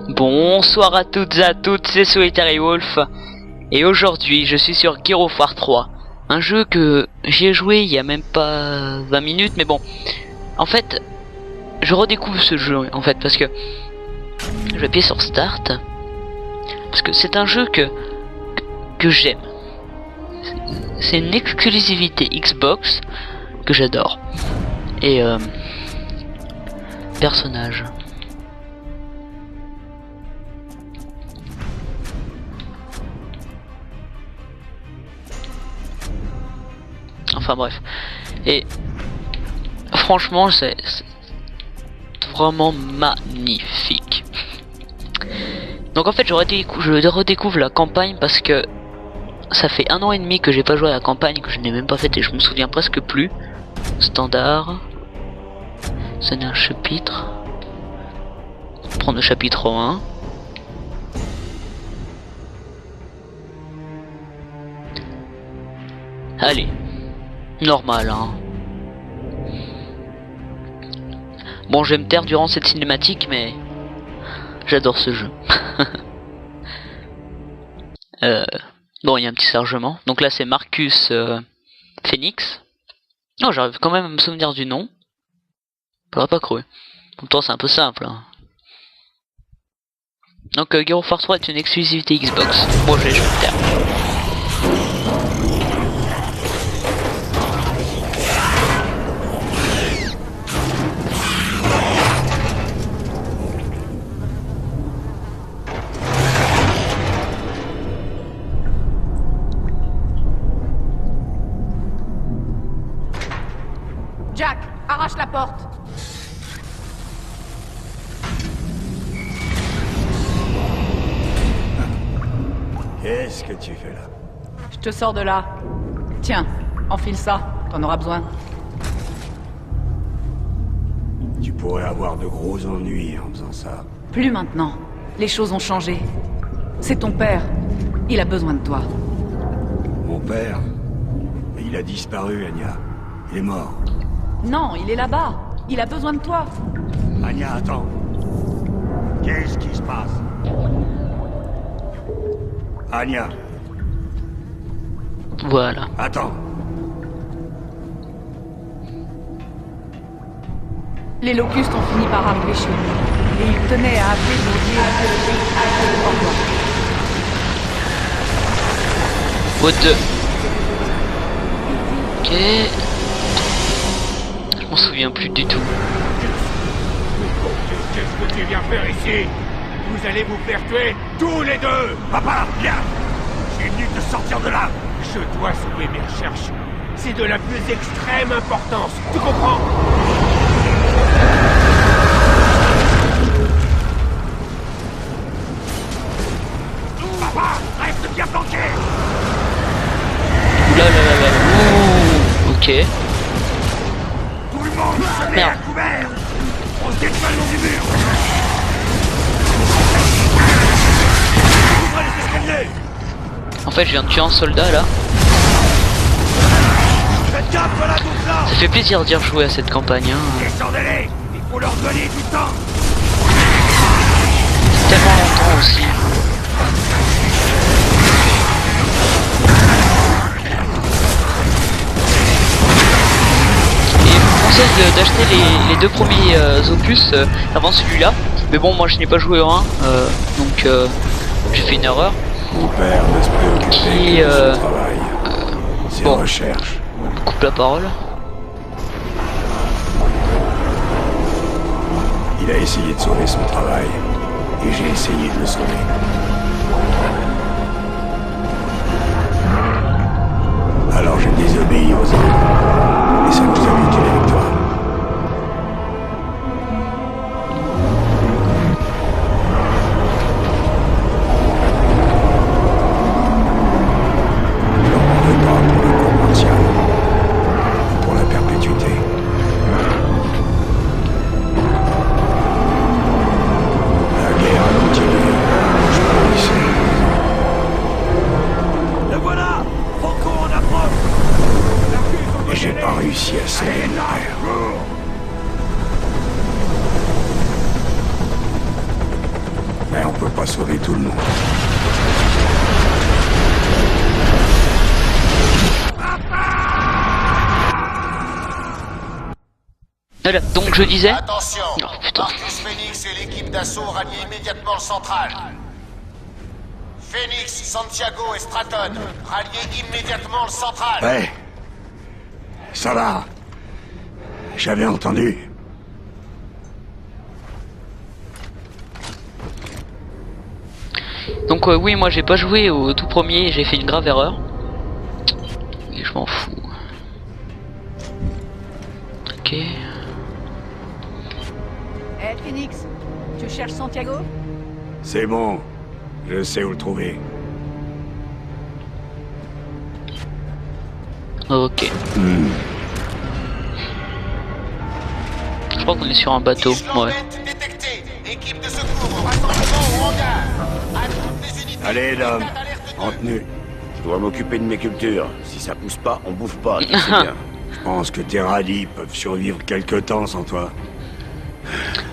Bonsoir à toutes et à toutes, c'est Solitary Wolf. Et aujourd'hui je suis sur Gears of War 3. Un jeu que j'y ai joué il y a même pas 20 minutes, mais bon. En fait, je redécouvre ce jeu en fait parce que je vais appuyer sur Start. Parce que c'est un jeu que j'aime. C'est une exclusivité Xbox que j'adore. Et personnage. Enfin bref. Et franchement c'est vraiment magnifique. Donc en fait je redécouvre la campagne parce que ça fait 1 an et demi que j'ai pas joué à la campagne, que je n'ai même pas faite et je me souviens presque plus. Standard. Ça n'est un chapitre. Prendre le chapitre 1. Allez. Normal hein. Bon, je vais me taire durant cette cinématique, mais j'adore ce jeu. Bon, il y a un petit chargement. Donc là, c'est Marcus Phoenix. Oh, j'arrive quand même à me souvenir du nom. J'aurais pas cru. En même temps, c'est un peu simple. Hein. Donc, Gears of War 3 est une exclusivité Xbox. Bon, je vais me taire. Jack, arrache la porte. Qu'est-ce que tu fais là? Je te sors de là. Tiens, enfile ça, t'en auras besoin. Tu pourrais avoir de gros ennuis en faisant ça. Plus maintenant. Les choses ont changé. C'est ton père. Il a besoin de toi. Mon père? Mais il a disparu, Anya. Il est mort. Non, il est là-bas. Il a besoin de toi. Anya, attends. Qu'est-ce qui se passe? Anya, Voilà. attends. Les locustes ont fini par arriver chez nous. Et ils tenaient à appeler pour dire que le pays a été au revoir. What the... Ok... Je m'en souviens plus du tout. Qu'est-ce que tu viens faire ici? Vous allez vous faire tuer, tous les deux! Papa, viens! J'ai venu te sortir de là! Je dois sauver mes recherches. C'est de la plus extrême importance, tu comprends? Papa, reste bien planqué! Oula là là là. Ouh, ok. Tout le monde se met Merde. à couvert! On se détruit le long du mur! Ouvrez les escaliers! En fait, je viens de tuer un soldat là. Faites gaffe à la bouffe là! Ça fait plaisir d'y rejouer à cette campagne. Hein. Descendez-les! Il faut leur donner du temps! Tellement longtemps aussi. Et je vous conseille d'acheter les 2 premiers opus avant celui-là. Mais bon, moi je n'ai pas joué au 1, donc j'ai fait une erreur. Mon père ne se préoccuper Qui, que de son travail. Ses bon. recherches. Coupe la parole. Il a essayé de sauver son travail. Et j'ai essayé de le sauver. Alors j'ai désobéi aux ordres. Et ça nous a vite une victoire. Je leur m'en veux pas pour le cours martial. Mais pour la perpétuité. La guerre a continué. Je pourrissais. Le voilà! Franco en approche! Et j'ai pas réussi à sauver mon pas sauver tout le monde. Voilà, donc je disais... Attention, Oh, putain. Marcus Phoenix et l'équipe d'assaut rallient immédiatement le central. Phoenix, Santiago et Stratton, ralliez immédiatement le central. Ouais. Ça va. J'avais entendu. Donc oui, moi j'ai pas joué au tout premier, j'ai fait une grave erreur. Et je m'en fous. Ok. Eh, Phoenix, tu cherches Santiago? C'est bon. Je sais où le trouver. Ok. Je crois qu'on est sur un bateau, ouais. Détecté. Équipe de secours, rassemblement au hangar. À toutes les unités. Allez, Dom. En tenue. Je dois m'occuper de mes cultures. Si ça pousse pas, on bouffe pas, tu sais bien. Je pense que tes radis peuvent survivre quelque temps sans toi.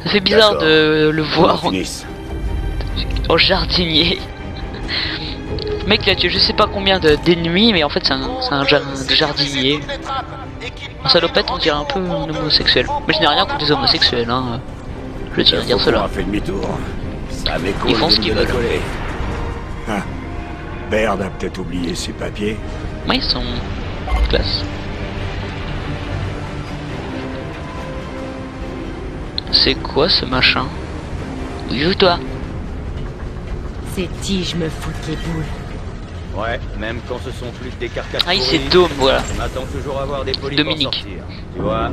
Ça fait bizarre D'accord. de le voir en, Finisse. en jardinier. Le mec il a tué je sais pas combien d'ennemis, mais en fait c'est un jardinier. En salopette on dirait un peu un homosexuel. Mais je n'ai rien contre les homosexuels, hein. Je tiens à dire On cela. a fait demi-tour. Ça m'écoule Ils font ce de qu'ils me veulent. décoller. Ah. Baird a peut-être oublié ses papiers. Ouais, ils sont classe. C'est quoi ce machin? Oui, joue-toi. Ces tiges me foutent les boules. Ouais, même quand ce sont plus que des carcasses Ah, c'est pourries, Dôme, voilà. on attend toujours à voir des polis Dominique. pour sortir. Tu vois.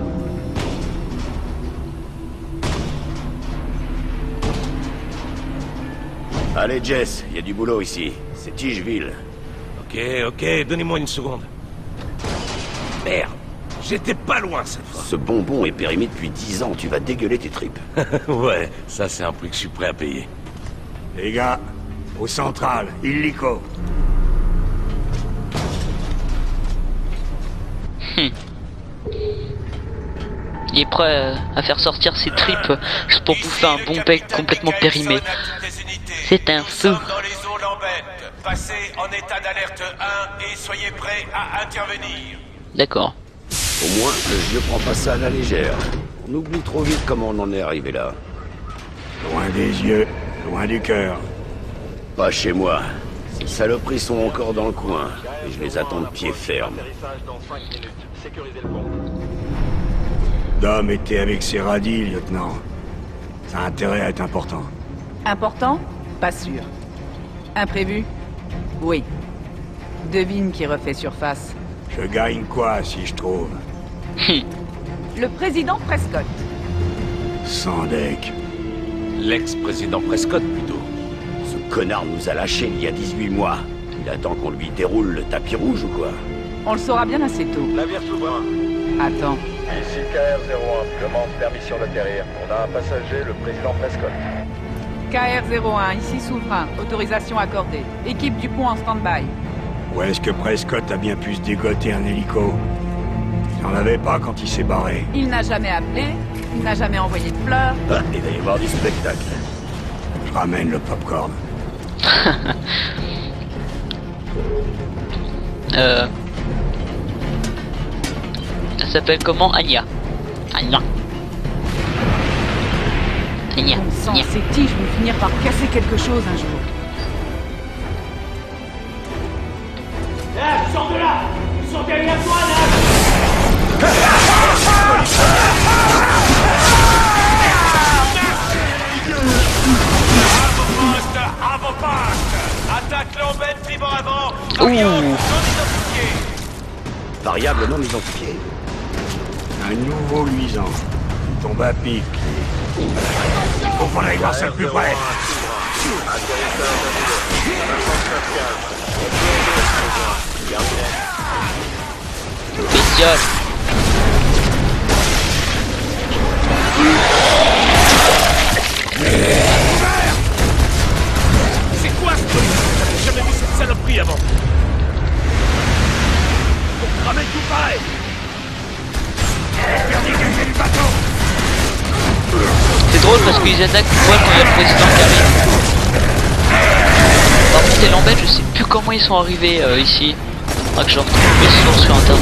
Allez, Jess, il y a du boulot ici. C'est Tigeville. Ok, donnez-moi une seconde. Merde, j'étais pas loin cette fois. Ce bonbon est périmé depuis 10 ans. Tu vas dégueuler tes tripes. Ouais, ça c'est un prix que je suis prêt à payer. Les gars, au central, illico. Il est prêt à faire sortir ses tripes juste pour bouffer un bon bec complètement périmé. C'est un feu. Dans les zones en bête. Passez en état d'alerte 1 et soyez prêts à intervenir. D'accord. Au moins, le jeu prend pas ça à la légère. On oublie trop vite comment on en est arrivé là. Loin des yeux, loin du cœur. Pas chez moi. Ces saloperies sont encore dans le coin. Et je les attends de pied ferme. Dom était avec ses radis, lieutenant. Ça a intérêt à être important. Important? Pas sûr. Imprévu? Oui. Devine qui refait surface. Je gagne quoi si je trouve? Le président Prescott. Sans deck. L'ex-président Prescott plutôt. Ce connard nous a lâchés il y a 18 mois. Il attend qu'on lui déroule le tapis rouge ou quoi? On le saura bien assez tôt. Navire souverain. Attends. Ici KR-01, demande permission d'atterrir. On a un passager, le président Prescott. KR-01, ici souverain. Autorisation accordée. Équipe du pont en stand-by. Où est-ce que Prescott a bien pu se dégoter un hélico? Il n'en avait pas quand il s'est barré. Il n'a jamais appelé. Il n'a jamais envoyé de fleurs. Ah, il va y avoir du spectacle. Je ramène le popcorn. Elle s'appelle comment? Anya. Anya. Anya. Bon sang, Anya. ces tiges vont finir par casser quelque chose un jour. Sors de là. Ils sont derrière toi, Avant-poste, avant-poste. Attaque l'embête, tribord avant. Ouh. Non identifié. Variable non identifiée. Un nouveau luisant. Il tombe à pic. Faut qu'on aille voir ça de plus près. Spécial. C'est quoi ce truc? J'ai jamais vu cette saloperie avant. Pour cramer tout pareil. Faire dégager du bateau. C'est drôle parce qu'ils attaquent une fois quand il y a le président qui arrive. Par contre les lambettes, je sais plus comment ils sont arrivés ici. Faudra que je retrouve mes sources sur internet.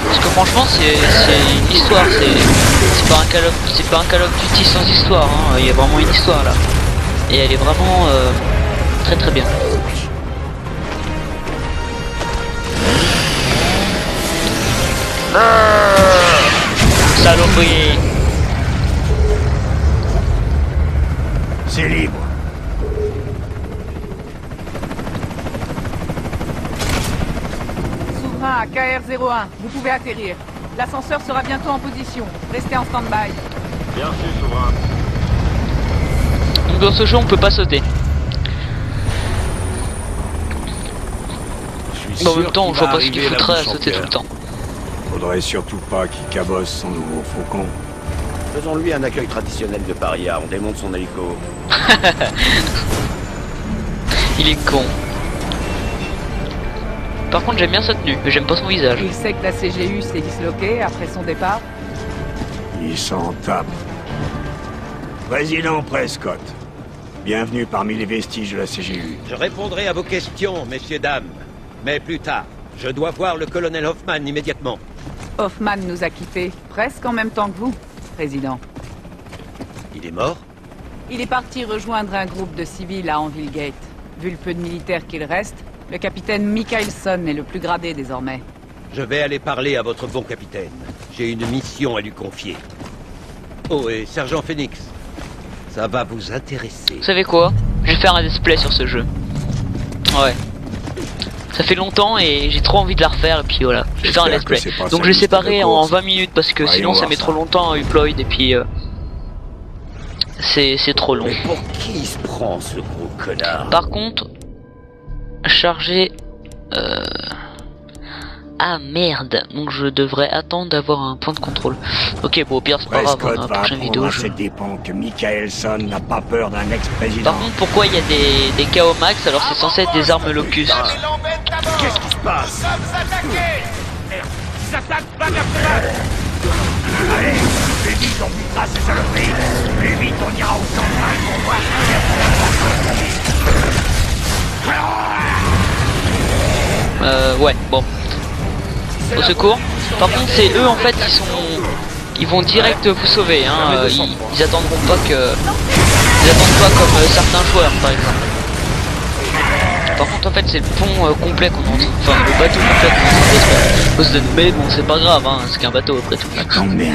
Parce que franchement c'est une histoire, c'est pas un Call of Duty sans histoire, hein. Il y a vraiment une histoire là. Et elle est vraiment très très bien. Saloperie. C'est libre. Souverain à KR-01, vous pouvez atterrir. L'ascenseur sera bientôt en position. Restez en stand-by. Bien sûr, souverain. Donc dans ce jeu on peut pas sauter. Mais en même temps je vois pas ce qu'il foutrait à sauter tout le temps. Faudrait surtout pas qu'il cabosse son nouveau faucon. Faisons-lui un accueil traditionnel de paria, on démonte son hélico. Il est con. Par contre j'aime bien sa tenue, mais j'aime pas son visage. Il sait que la CGU s'est disloquée après son départ. Il s'en tape. Président Prescott, bienvenue parmi les vestiges de la CGU. Je répondrai à vos questions, messieurs, dames. Mais plus tard, je dois voir le colonel Hoffman immédiatement. Hoffman nous a quittés, presque en même temps que vous, Président. Il est mort? Il est parti rejoindre un groupe de civils à Anvilgate. Vu le peu de militaires qu'il reste, le capitaine Mikaelson est le plus gradé désormais. Je vais aller parler à votre bon capitaine. J'ai une mission à lui confier. Oh, et Sergent Phoenix, ça va vous intéresser. Vous savez quoi? Je vais faire un display sur ce jeu. Ouais. Ça fait longtemps et j'ai trop envie de la refaire et puis voilà, je vais faire un let's play. Donc je vais séparer en 20 minutes parce que sinon ça met trop longtemps à upload et puis c'est trop long. Mais pour qui il se prend ce gros connard? Par contre, charger... Ah merde, donc je devrais attendre d'avoir un point de contrôle. Ok, bon au pire c'est pas grave, Prescott dans la va prochaine vidéo apprendre à ses dépens que Mikaelson n'a pas peur d'un ex-président. Par contre pourquoi il y a des KO max alors c'est censé être des armes locustes? Qu'est-ce qui se passe? Allez, plus vite on butera ces saloperies, plus vite on ira au central pour voir. Ouais, bon. Au secours. Par contre, c'est eux en fait ils vont direct vous sauver. Hein. Ils attendront pas que. Ils attendent pas comme certains joueurs, par exemple. Par contre, en fait, c'est le pont complet qu'on est en train. Enfin, le bateau complet qu'on est en train de détruire. Cause de nous, mais bon, c'est pas grave. Hein. C'est qu'un bateau après tout. Attendez.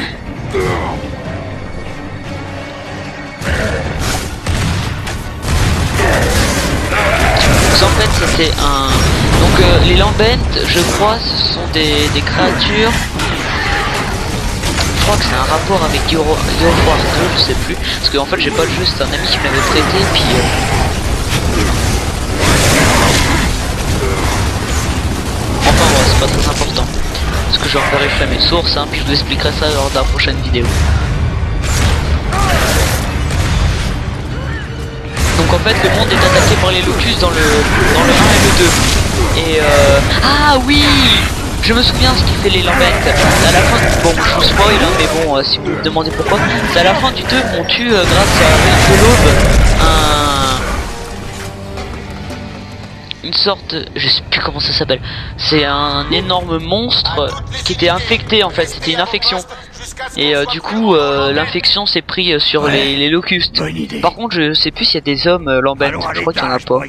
Donc en fait c'était un... Donc les lambettes je crois ce sont des créatures. Je crois que c'est un rapport avec Gears of War 2, je sais plus. Parce que en fait j'ai pas le jeu, c'est un ami qui m'avait prêté puis... Enfin bon c'est pas très important. Parce que je revérifierai mes sources hein, puis je vous expliquerai ça lors de la prochaine vidéo. Donc en fait le monde est attaqué par les locustes dans le 1 et le 2. Et ah oui, je me souviens ce qui fait les lambettes. À la fin, bon je vous spoil hein, mais bon si vous me demandez pourquoi, c'est à la fin du 2 qu'on tue grâce à de l'aube une sorte, je sais plus comment ça s'appelle. C'est un énorme monstre qui était infecté en fait, c'était une infection. Et du coup l'infection s'est pris sur les locustes. Par contre je sais plus s'il y a des hommes lambettes, je crois qu'il y en a pas.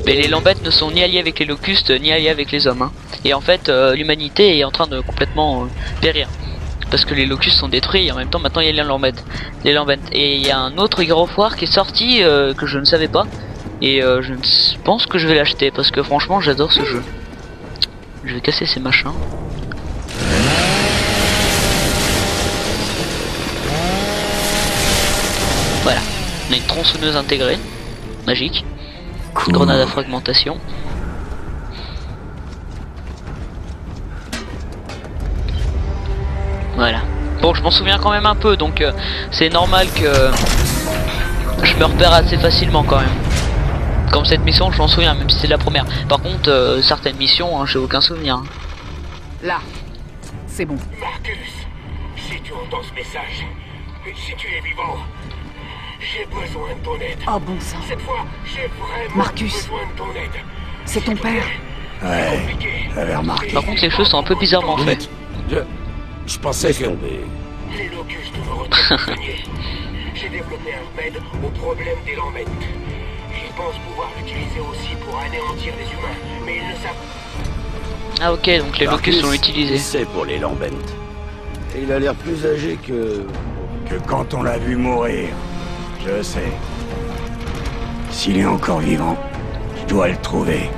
Mais les lambettes ne sont ni alliés avec les locustes ni alliés avec les hommes hein. Et en fait l'humanité est en train de complètement périr. Parce que les locustes sont détruits et en même temps maintenant il y a les lambettes. Et il y a un autre Gears of War qui est sorti que je ne savais pas. Et je pense que je vais l'acheter parce que franchement j'adore ce jeu. Je vais casser ces machins. Voilà, on a une tronçonneuse intégrée, magique, une grenade à fragmentation. Voilà. Bon, je m'en souviens quand même un peu, donc c'est normal que je me repère assez facilement quand même. Comme cette mission, je m'en souviens, même si c'est la première. Par contre, certaines missions, hein, j'ai aucun souvenir. Là, c'est bon. Marcus, si tu entends ce message, si tu es vivant, J'ai besoin de ton aide. Oh bon sang. Cette fois, j'ai vraiment Marcus. besoin de ton aide. C'est ton père. Ouais, j'avais remarqué. Par contre, les choses sont un peu bizarrement faites. Je pensais que... Les locustes me retiennent prisonnier. J'ai développé un remède au problème des lambettes. Ils pensent pouvoir l'utiliser aussi pour anéantir les humains, mais ils ne savent. Ah ok, donc les locus sont utilisés. C'est pour les lambettes. Et il a l'air plus âgé que... Que quand on l'a vu mourir, je sais. S'il est encore vivant, je dois le trouver.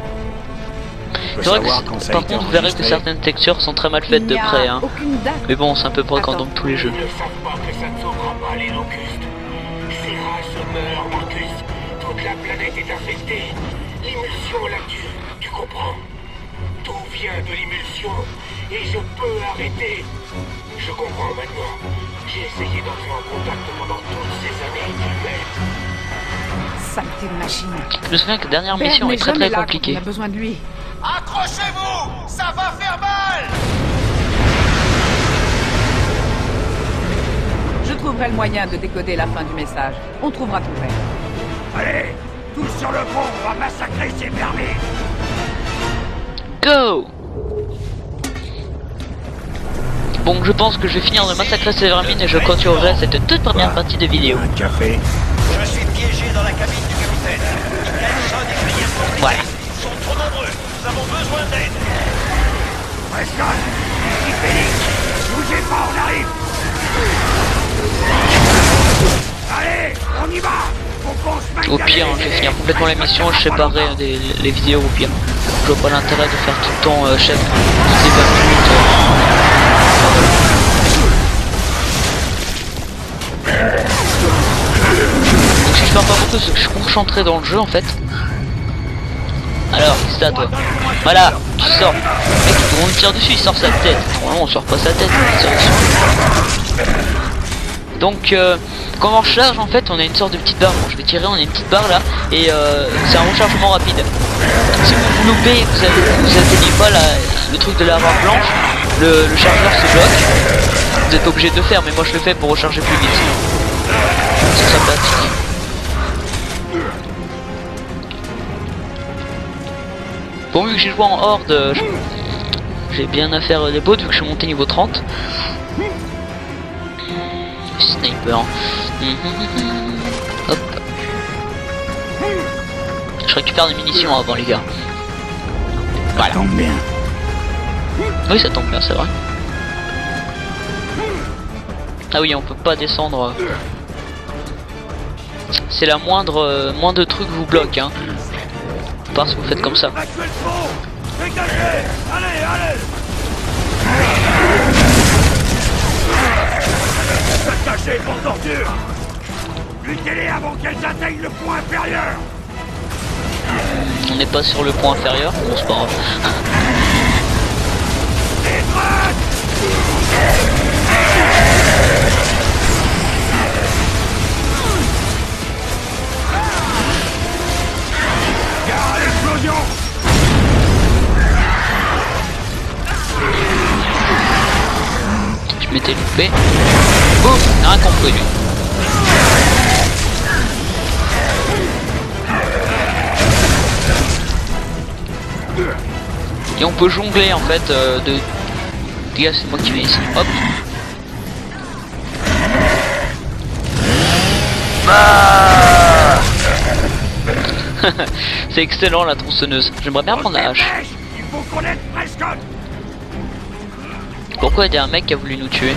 C'est vrai que par contre vous verrez que certaines textures sont très mal faites de près hein. Aucune date. Mais bon c'est à peu près comme dans tous les jeux. Ils ne savent pas que ça ne sauvera pas les locustes. Ces races meurent, Marcus. Toute la planète est infestée. L'émulsion l'a tue, tu comprends? Tout vient de l'émulsion. Et je peux arrêter. Je comprends maintenant. J'ai essayé d'entrer en contact pendant toutes ces années, mais... Saleté de machine. Je me souviens que la dernière mission Père est très n'est très jamais là compliquée. quand on a besoin de lui. Accrochez-vous! Ça va faire mal! Je trouverai le moyen de décoder la fin du message. On trouvera ton père. Allez, tous sur le pont, on va massacrer ces vermines. Go! Bon, je pense que je vais finir de massacrer ces vermines et je continuerai cette toute première partie de vidéo. Un café. Je suis piégé dans la cabine du capitaine. Michelson et Grier sont blessés. Voilà. Ils sont trop nombreux. Nous avons besoin d'aide. Prescott, ici Félix. Bougez pas, on arrive. Allez, on y va. Faut qu'on se mette Au pire, hein, je vais finir complètement la mission, je séparerai les vidéos au pire. Je vois pas l'intérêt de faire tout le temps chef toutes les 20 minutes. Donc si je perds pas beaucoup, c'est que je suis concentré dans le jeu en fait. Alors, c'est à toi. Voilà, tu sors. Mec, tout le monde tire dessus, il sort sa tête. Normalement, on sort pas sa tête, on tire dessus. Donc, quand on recharge, en fait, on a une sorte de petite barre. Bon, je vais tirer, on a une petite barre là, et c'est un rechargement rapide. Si vous loupez, vous atteignez pas le truc de la barre blanche, le chargeur se bloque. Vous êtes obligé de le faire, mais moi je le fais pour recharger plus vite. C'est sympathique. Bon, vu que j'ai joué en horde, j'ai bien à faire des bots vu que je suis monté niveau 30. Sniper. Hop. Je récupère des munitions avant les gars. Voilà. Ça tombe bien. Oui, ça tombe bien, c'est vrai. Ah oui, on peut pas descendre. C'est la moindre truc vous bloque, hein. Parce que vous faites comme ça. Évacuez le pont. Dégagez. Allez, allez. Se cacher pour torture. Luttez-les avant qu'elles atteignent le point inférieur. On n'est pas sur le point inférieur, bon c'est pas grave. Gare à l'explosion. Je m'étais loupé. Boum, rien compris lui. Et on peut jongler en fait de... Gars, c'est moi qui vais ici. Hop. C'est excellent la tronçonneuse. J'aimerais bien prendre la hache. Il faut connaître Prescott. Pourquoi il y a un mec qui a voulu nous tuer?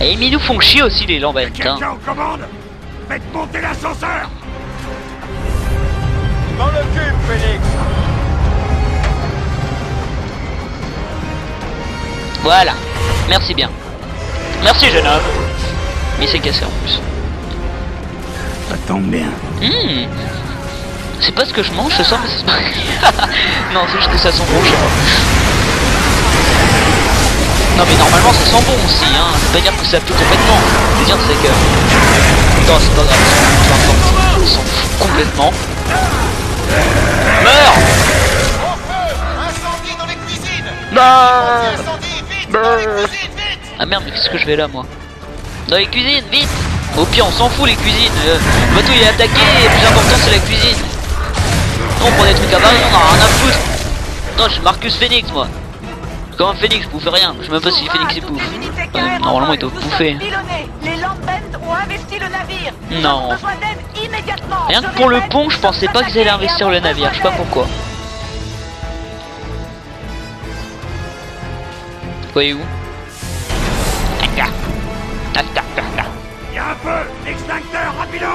Et ils nous font chier aussi les lambettes. Hein. Quelqu'un aux commandes. Faites monter l'ascenseur. M'en occupe, Phoenix. Voilà. Merci bien. Merci jeune homme. Mais c'est cassé en plus. Ça tombe bien. C'est pas ce que je mange ce soir, mais c'est pas... Non, c'est juste que ça sent bon, je sais pas. Non mais normalement ça sent bon aussi, hein. Ça veut pas dire que ça pue complètement. Je veux dire c'est que... Non, c'est pas grave, peu importe. On s'en fout complètement. Meurs! Au feu! Incendie dans les cuisines! Non! Incendie, vite! Dans les cuisines, vite! Ah merde, mais qu'est-ce que je vais là, moi? Dans les cuisines, vite! Au pire, on s'en fout, les cuisines. Le bateau, il est attaqué, et le plus important, c'est la cuisine. Non, on prend des trucs à Paris, on a rien à foutre. Non, je suis Marcus Phoenix, moi. Comme un phénix, je bouffe rien. Je sais même pas si Phoenix il bouffe. Normalement, ils doivent bouffer. Les Lambent ont investi le navire. Non. Besoin d'aide immédiatement. Rien que pour le pont, je pensais pas qu'ils allaient investir le navire. Je sais pas pourquoi. Vous voyez où? Y'a un feu! Extincteur, rapidos!